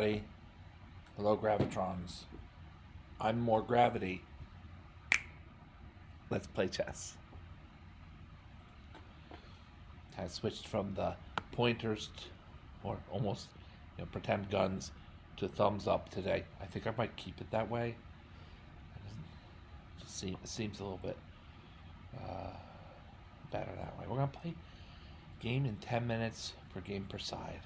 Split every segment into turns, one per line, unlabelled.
Hey, hello, Gravitrons. I'm more gravity. Let's play chess. I switched from the pointers or almost pretend guns to thumbs up today. I think I might keep it that way. It seems a little bit uh, better that way. We're gonna play game in 10 minutes per game per side.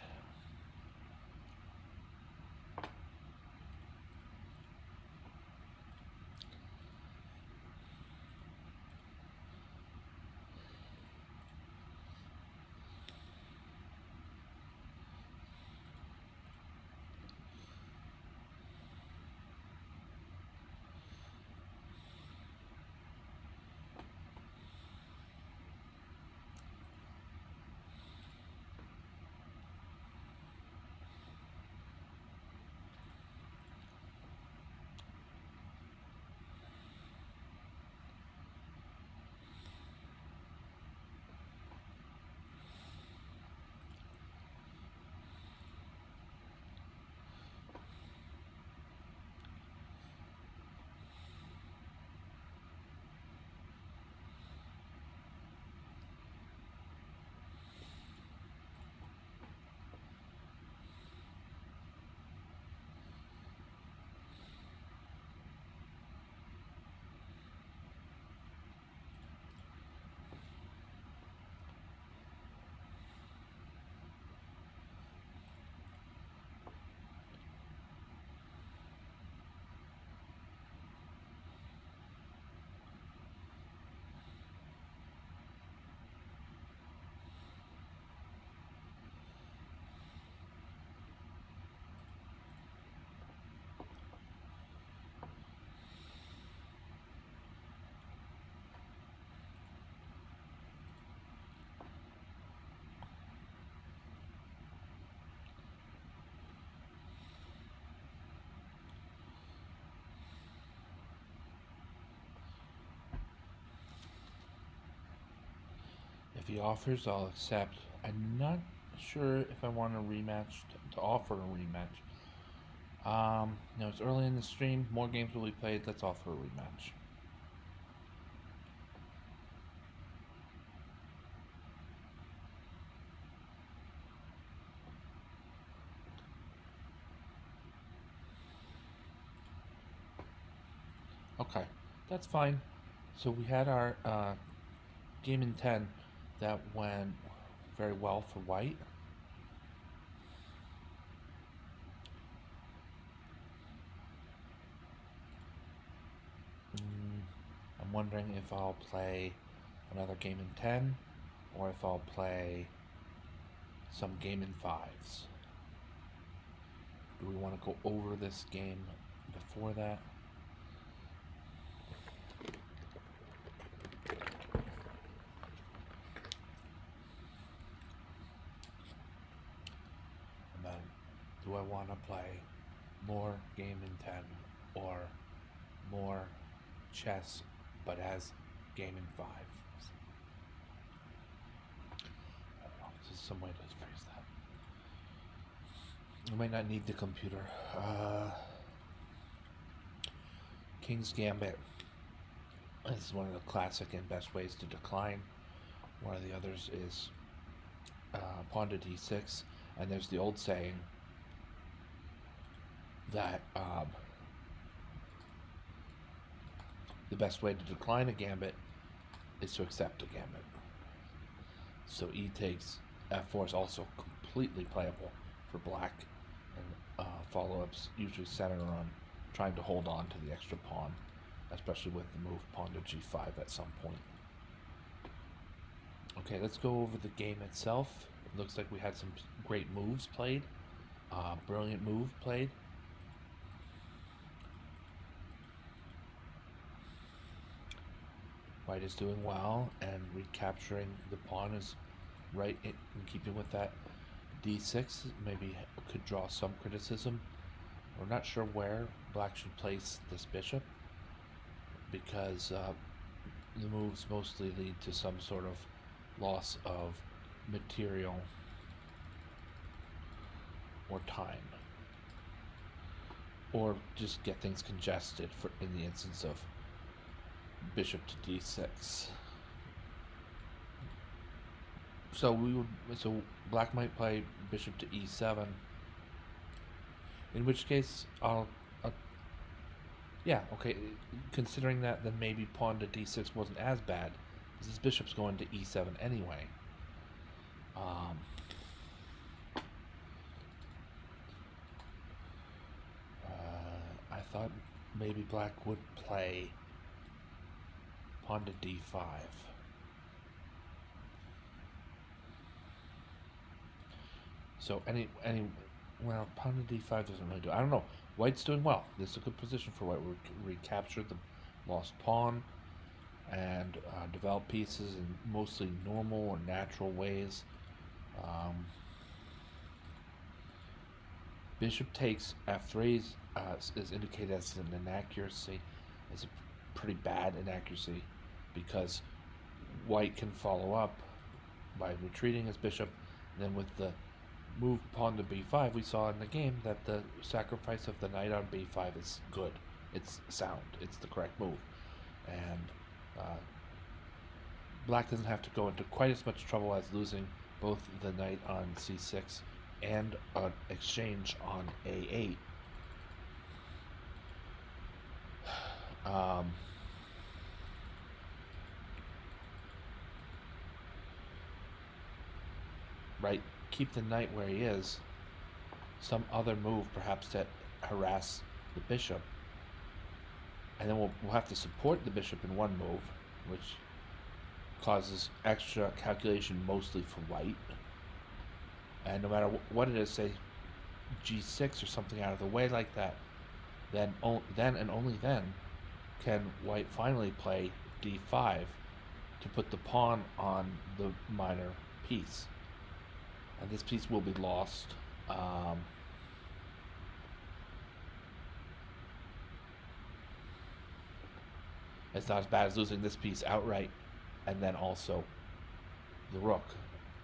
If he offers, I'll accept. I'm not sure if I want a rematch to offer a rematch. It's early in the stream. More games will be played. Let's offer a rematch. Okay, that's fine. So we had our game in 10 that went very well for white. I'm wondering if I'll play another game in 10 or if I'll play some game in 5s. Do we want to go over this game before that? And then, do I want to play more game in 10 or more chess but as game in 5? I don't know. This is some way to phrase that. I might not need the computer. King's Gambit. This is one of the classic and best ways to decline. One of the others is pawn to d6, and there's the old saying that the best way to decline a gambit is to accept a gambit. So e takes f4 is also completely playable for black, and follow-ups usually center on trying to hold on to the extra pawn, especially with the move pawn to g5 at some point. Okay, let's go over the game itself. It looks like we had some great moves played. Brilliant move played. White is doing well, and recapturing the pawn is right in keeping with that. d6 maybe could draw some criticism. We're not sure where black should place this bishop, because the moves mostly lead to some sort of loss of material or time. or just get things congested for in the instance of bishop to d6. So black might play bishop to e7. In which case, yeah, okay. Considering that, then maybe pawn to d6 wasn't as bad, because this bishop's going to e7 anyway. I thought maybe black would play pawn to d5. So well, pawn to d5 doesn't really do. I don't know. White's doing well. This is a good position for white. We recaptured the lost pawn and develop pieces in mostly normal or natural ways. Bishop takes f3 is indicated as an inaccuracy. It's a pretty bad inaccuracy because white can follow up by retreating his bishop. And then with the move pawn to b5, we saw in the game that the sacrifice of the knight on b5 is good. It's sound. It's the correct move. And black doesn't have to go into quite as much trouble as losing both the knight on c6 and an exchange on a8. Right, keep the knight where he is. Some other move, perhaps that harass the bishop, and then we'll have to support the bishop in one move, which causes extra calculation mostly for white. And no matter what it is, say g6 or something out of the way like that, then and only then can white finally play d5 to put the pawn on the minor piece. And this piece will be lost. It's not as bad as losing this piece outright and then also the rook.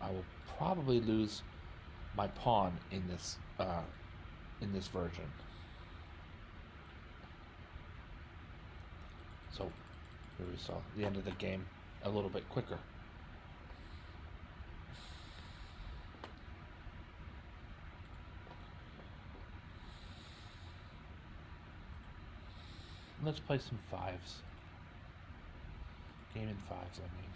I will probably lose my pawn in this version. So here we saw the end of the game a little bit quicker. Let's play some fives. Game in fives, I mean.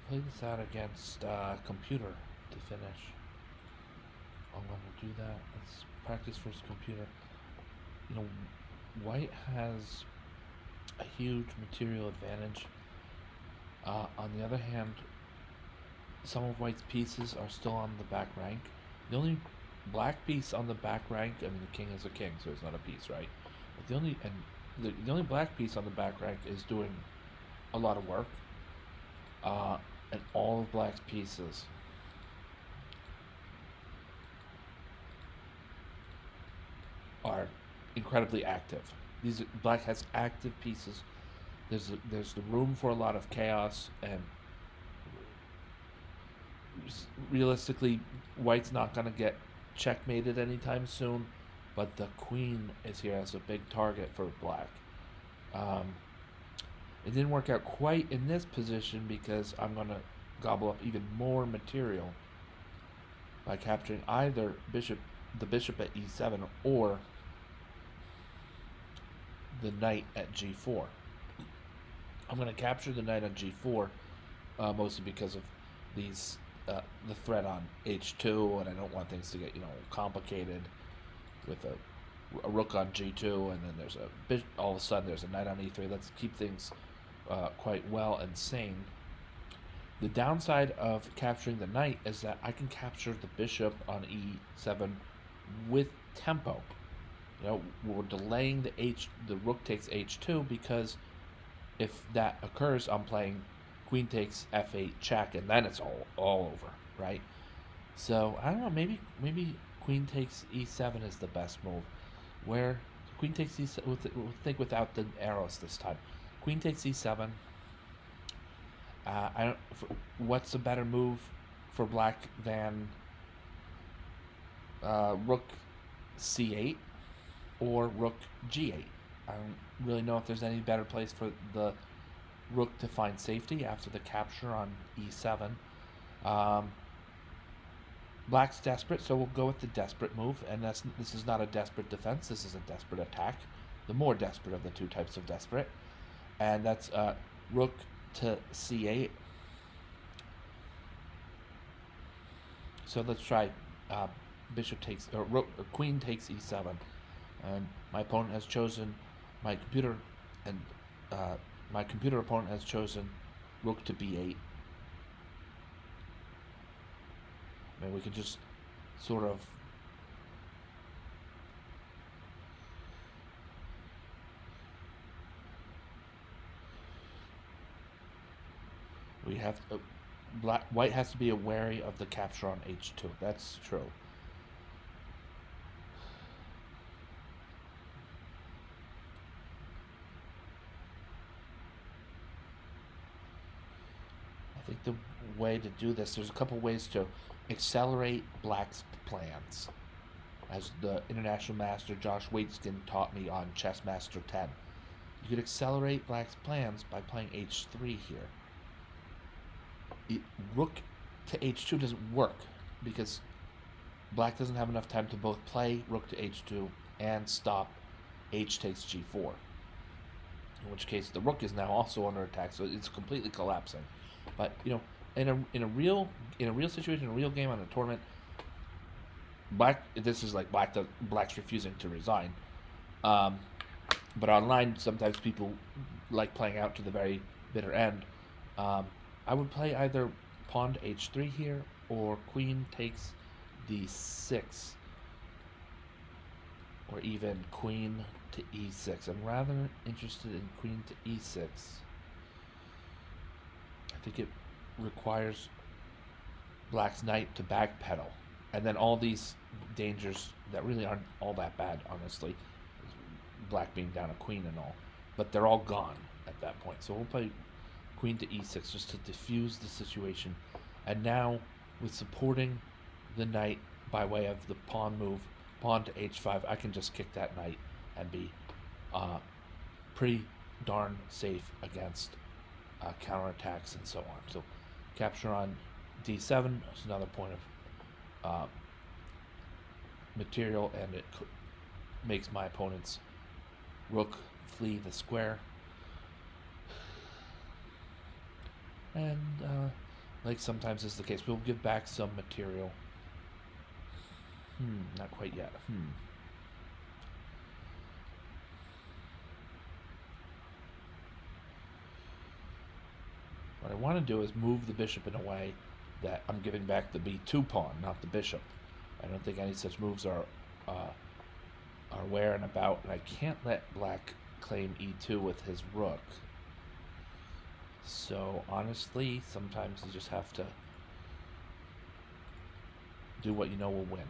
play this out against computer to finish. I'm going to do that. Let's practice first computer. You know, white has a huge material advantage. On the other hand, some of white's pieces are still on the back rank. The only black piece on the back rank, I mean, the king is a king, so it's not a piece, right? But the only black piece on the back rank is doing a lot of work. And all of black's pieces are incredibly active. Black has active pieces. There's the room for a lot of chaos, and realistically, white's not gonna get checkmated anytime soon. But the queen is here as a big target for black. It didn't work out quite in this position because I'm gonna gobble up even more material by capturing either the bishop at e7 or the knight at g4. I'm going to capture the knight on g4, mostly because of these the threat on h2, and I don't want things to get complicated with a rook on g2, and then there's all of a sudden there's a knight on e3. Let's keep things quite well and sane. The downside of capturing the knight is that I can capture the bishop on e7 with tempo. We're delaying the rook takes h2 because if that occurs, I'm playing queen takes f8 check, and then it's all over, right? So I don't know. Maybe queen takes e7 is the best move. Where queen takes e7, we'll think without the arrows this time. Queen takes e7. What's a better move for black than rook c8 or rook g8? I don't really know if there's any better place for the rook to find safety after the capture on e7. Black's desperate, so we'll go with the desperate move, and this is not a desperate defense, this is a desperate attack. The more desperate of the two types of desperate. And that's rook to c8. So let's try bishop takes, or queen takes e7. And my opponent has chosen, my computer opponent has chosen rook to b8. I mean, we could just sort of white has to be wary of the capture on h2. That's true. I think the way to do this, there's a couple ways to accelerate black's plans, as the international master Josh Waitzkin taught me on Chess Master 10. You could accelerate black's plans by playing h3 here. Rook to h2 doesn't work because black doesn't have enough time to both play rook to h2 and stop h takes g4. In which case the rook is now also under attack, so it's completely collapsing. But in a real situation, in a real game on a tournament, this is like black's refusing to resign. But online, sometimes people like playing out to the very bitter end. I would play either pawn to h3 here or queen takes d6, or even queen to e6. I'm rather interested in queen to e6. I think it requires black's knight to backpedal, and then all these dangers that really aren't all that bad, honestly, black being down a queen and all, but they're all gone at that point. So we'll play queen to e6 just to diffuse the situation. And now, with supporting the knight by way of the pawn move, pawn to h5, I can just kick that knight and be pretty darn safe against counterattacks and so on. So capture on d7 is another point of material, and it makes my opponent's rook flee the square. And like sometimes is the case. We'll give back some material. Not quite yet. What I want to do is move the bishop in a way that I'm giving back the b2 pawn, not the bishop. I don't think any such moves are where and about, and I can't let black claim e2 with his rook. So honestly, sometimes you just have to do what you know will win.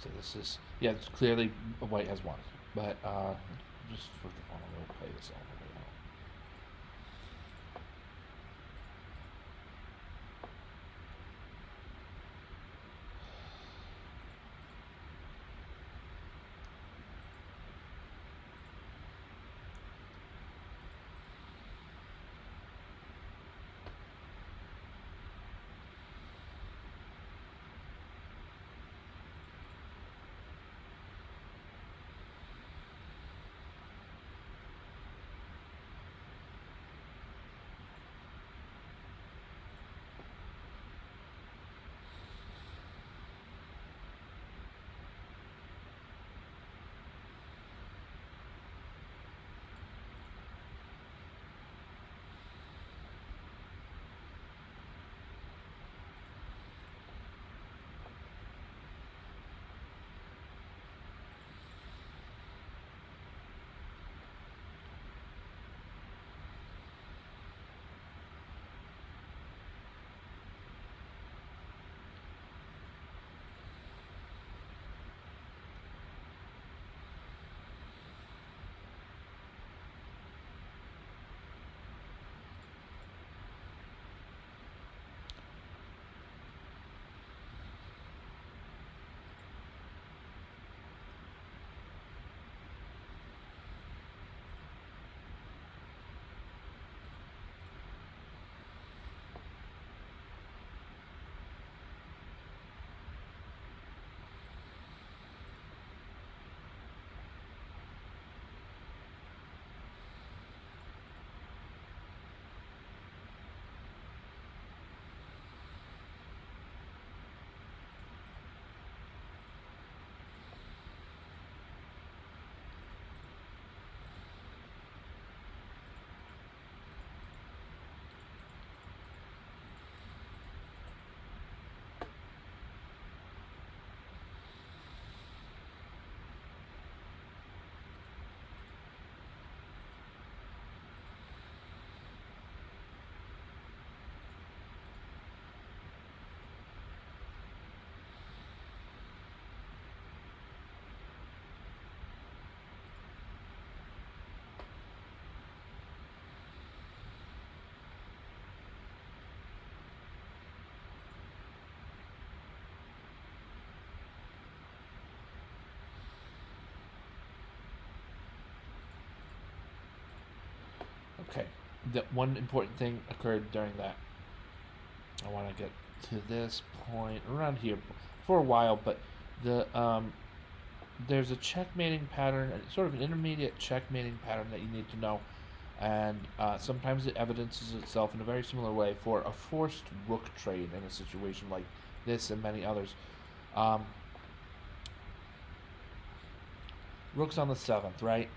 So this is, yeah, it's clearly white has won. But just for the fun, we'll play this all the way out. that one important thing occurred during that. I want to get to this point around here for a while, but the there's a checkmating pattern, sort of an intermediate checkmating pattern that you need to know, and sometimes it evidences itself in a very similar way for a forced rook trade in a situation like this and many others. Um, rook's on the 7th, right?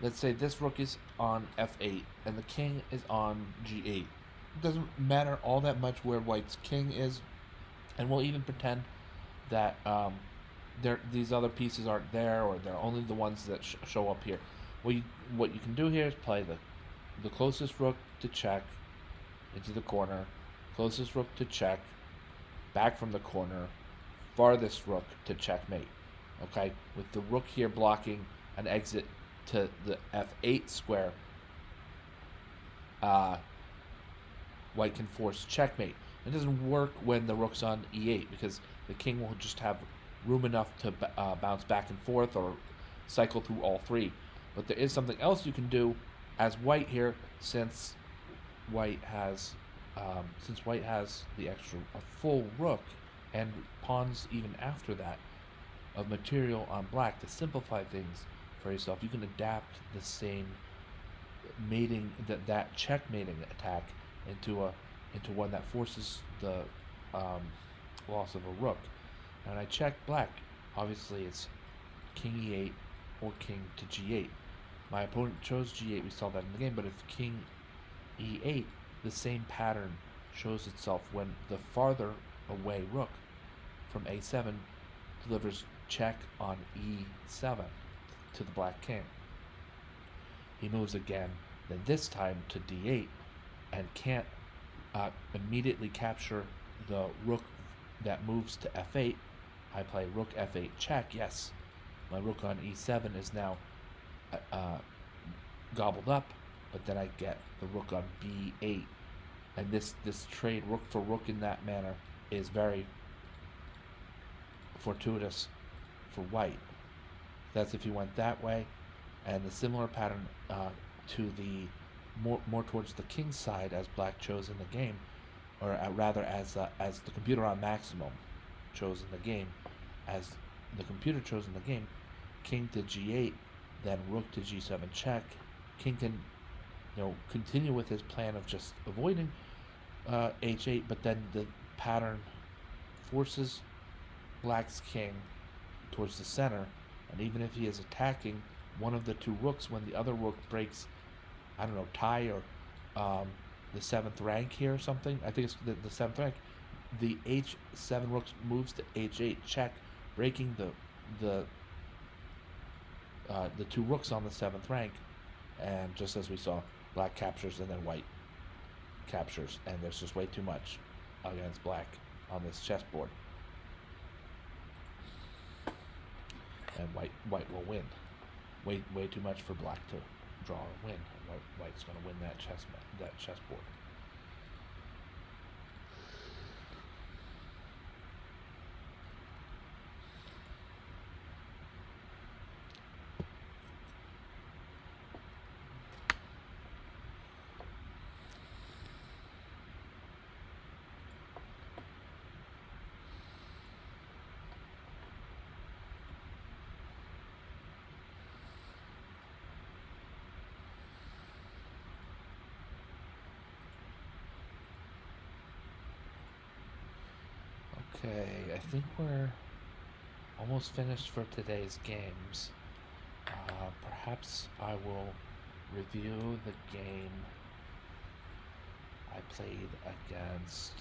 Let's say this rook is on f8 and the king is on g8. It doesn't matter all that much where white's king is, and we'll even pretend that these other pieces aren't there, or they're only the ones that show up here. What you can do here is play the closest rook to check into the corner, closest rook to check, back from the corner, farthest rook to checkmate. Okay, with the rook here blocking an exit to the f8 square, white can force checkmate. It doesn't work when the rook's on e8 because the king will just have room enough to bounce back and forth or cycle through all three. But there is something else you can do as white here, since white has the extra a full rook and pawns even after that of material on black. To simplify things for yourself, you can adapt the same mating that checkmating attack into one that forces the loss of a rook. And I check black. Obviously, it's king e8 or king to g8. My opponent chose g8. We saw that in the game. But if king e8, the same pattern shows itself when the farther away rook from a7 delivers check on e7 to the black king. He moves again, then this time to d8, and can't immediately capture the rook that moves to f8. I play rook f8 check. Yes, my rook on e7 is now gobbled up, but then I get the rook on b8, and this trade rook for rook in that manner is very fortuitous for white. That's if you went that way, and the similar pattern to the more towards the king side as black chose in the game, or rather as the computer on maximum chose in the game, as the computer chose in the game, king to g8, then rook to g7 check. King can continue with his plan of just avoiding h8, but then the pattern forces black's king towards the center, and even if he is attacking one of the two rooks, when the other rook breaks, I don't know, tie or the 7th rank here or something, I think it's the 7th rank, the h7 rook moves to h8 check, breaking the two rooks on the 7th rank, and just as we saw, black captures and then white captures, and there's just way too much against black on this chessboard, and white will win. Way too much for black to draw or win. And white's going to win that chessboard. Okay, I think we're almost finished for today's games. Perhaps I will review the game I played against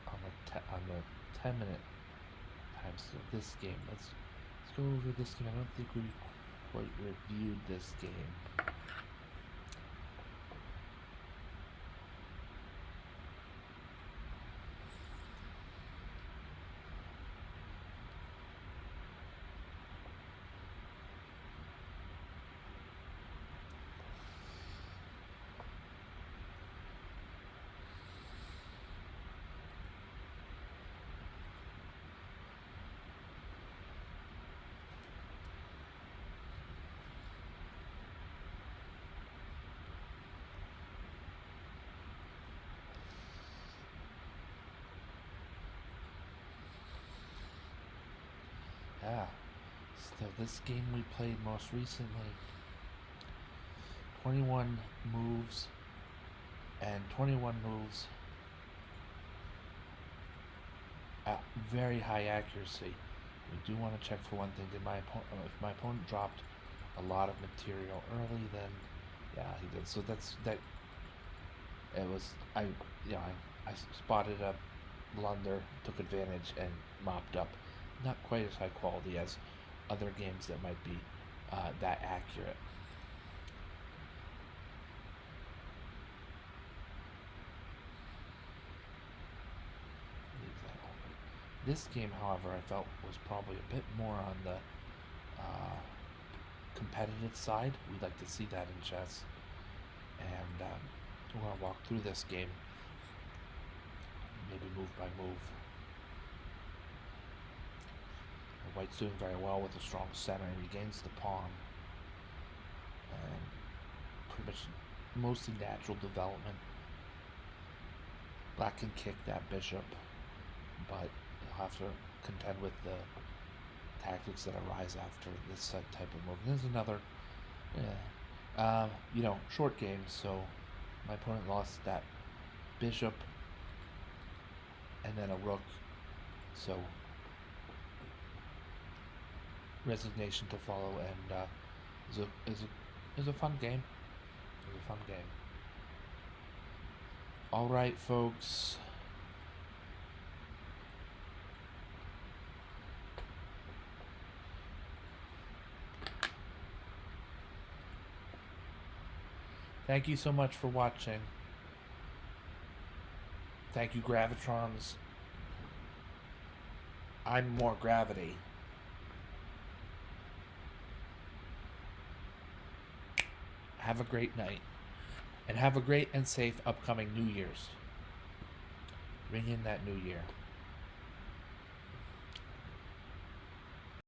on the 10-minute times of this game. Let's go over this game. I don't think we quite reviewed this game. So this game we played most recently, 21 moves, and 21 moves at very high accuracy. We do want to check for one thing. Did if my opponent dropped a lot of material early, then yeah, he did. So that. It was I spotted a blunder, took advantage, and mopped up. Not quite as high quality as other games that might be that accurate. This game, however, I felt was probably a bit more on the competitive side. We like to see that in chess, and we're going to walk through this game, maybe move by move. White's doing very well with a strong center. He gains the pawn, and pretty much mostly natural development. Black can kick that bishop, but he'll have to contend with the tactics that arise after this type of move. There's another, short game, so my opponent lost that bishop and then a rook, so resignation to follow, and is a fun game. It was a fun game. All right, folks. Thank you so much for watching. Thank you, Gravitrons. I'm more gravity. Have a great night. And have a great and safe upcoming New Year's. Ring in that new year.